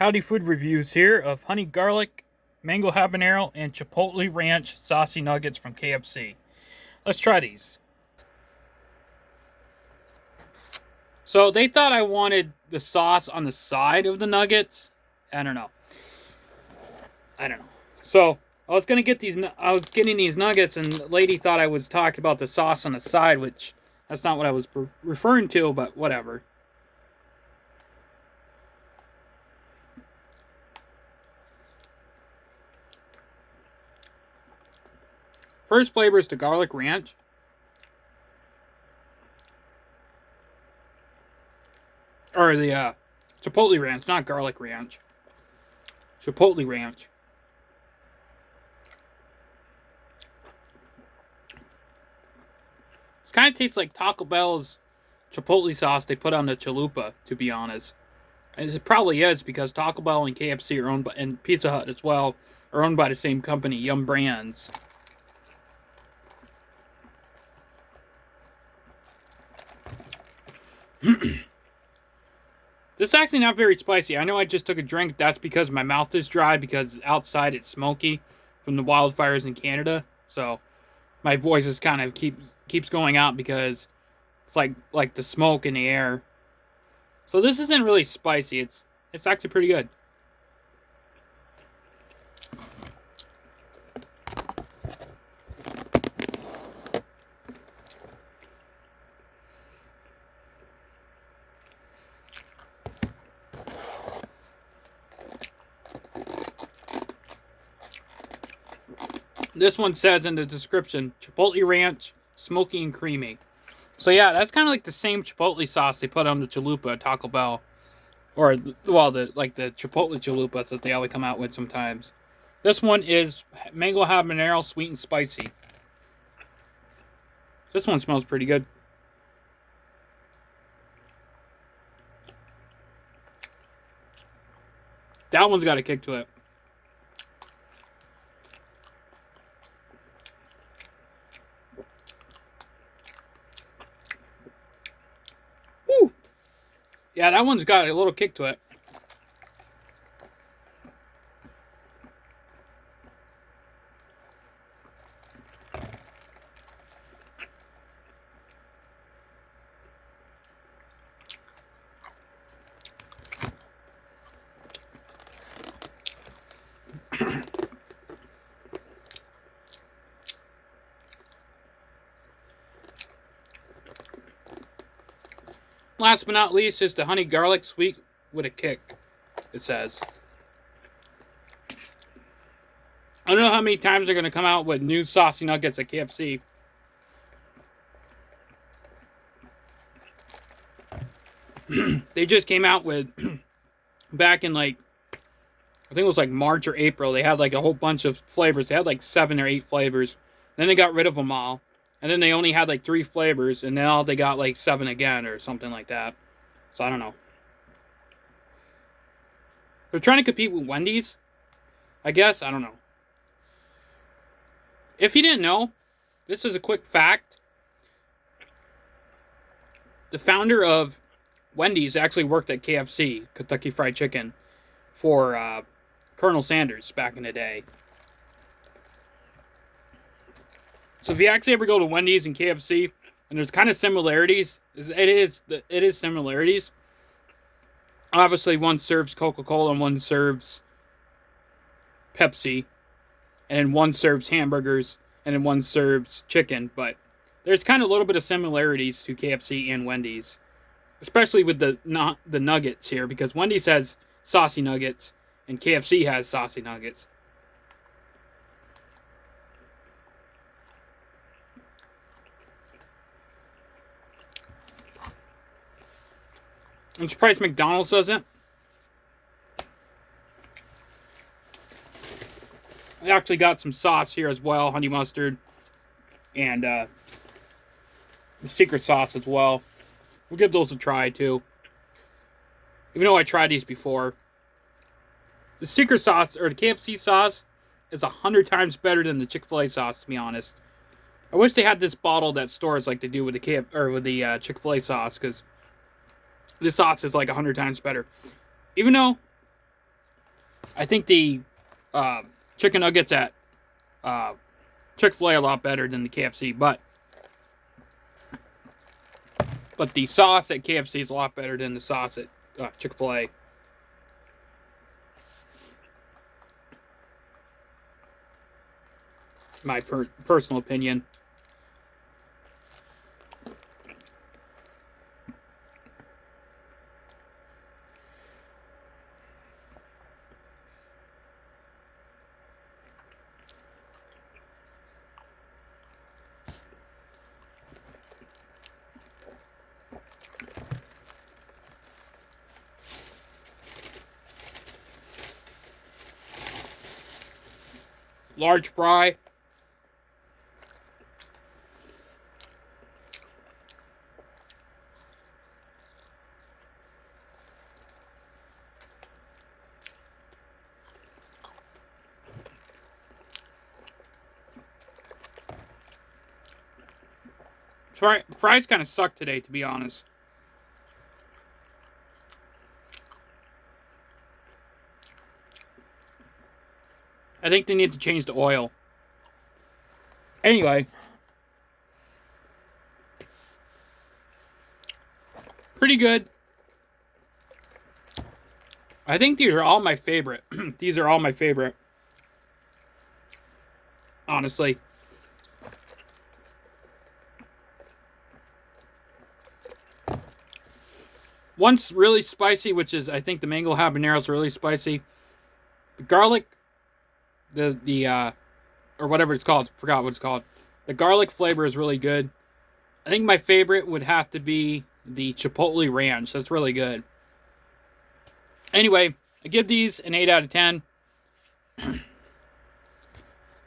Howdy food reviews here of honey garlic, mango habanero, and chipotle ranch saucy nuggets from KFC. Let's try these. So they thought I wanted the sauce on the side of the nuggets. I don't know. So I was gonna get these. I was getting these nuggets, and the lady thought I was talking about the sauce on the side, which that's not what I was referring to. But whatever. First flavor is the garlic ranch. Or the chipotle ranch, not garlic ranch. Chipotle ranch. It kind of tastes like Taco Bell's chipotle sauce they put on the chalupa, to be honest. And it probably is because Taco Bell and KFC are owned by, and Pizza Hut as well, are owned by the same company, Yum Brands. This is actually not very spicy. I know I just took a drink. That's because my mouth is dry because outside it's smoky from the wildfires in Canada. So my voice is kind of keeps going out because it's like the smoke in the air. So this isn't really spicy. It's actually pretty good. This one says in the description, Chipotle Ranch, smoky and creamy. So yeah, that's kind of like the same Chipotle sauce they put on the chalupa at Taco Bell. Or, well, the Chipotle chalupas that they always come out with sometimes. This one is mango habanero, sweet and spicy. This one smells pretty good. That one's got a kick to it. Woo! Yeah, that one's got a little kick to it. Last but not least is the honey garlic sweet with a kick, it says. I don't know how many times they're going to come out with new saucy nuggets at KFC. They just came out with, back in I think it was like March or April, they had like a whole bunch of flavors. They had like 7 or 8 flavors. Then they got rid of them all. And then they only had like 3 flavors, and now they got like 7 again, or something like that. So I don't know. They're trying to compete with Wendy's, I guess. I don't know. If you didn't know, this is a quick fact. The founder of Wendy's actually worked at KFC, Kentucky Fried Chicken, for Colonel Sanders back in the day. So if you actually ever go to Wendy's and KFC, and there's kind of similarities, it is similarities. Obviously, one serves Coca-Cola and one serves Pepsi, and then one serves hamburgers, and then one serves chicken. But there's kind of a little bit of similarities to KFC and Wendy's, especially with the nuggets here, because Wendy's has saucy nuggets and KFC has saucy nuggets. I'm surprised McDonald's doesn't. I actually got some sauce here as well, honey mustard, and the secret sauce as well. We'll give those a try too. Even though I tried these before. The secret sauce, or the KFC sauce, is 100 times better than the Chick-fil-A sauce, to be honest. I wish they had this bottle that stores like they do with the Chick-fil-A sauce, because this sauce is like 100 times better. Even though I think the chicken nuggets at Chick-fil-A are a lot better than the KFC, but the sauce at KFC is a lot better than the sauce at Chick-fil-A. My personal opinion. Large fry. Fries kind of suck today, to be honest. I think they need to change the oil. Anyway. Pretty good. I think these are all my favorite. These are all my favorite. Honestly. One's really spicy, which is, I think the mango habanero is really spicy. The garlic, or whatever it's called, forgot what it's called. The garlic flavor is really good. I think my favorite would have to be the Chipotle Ranch. That's really good. Anyway, I give these an 8 out of 10.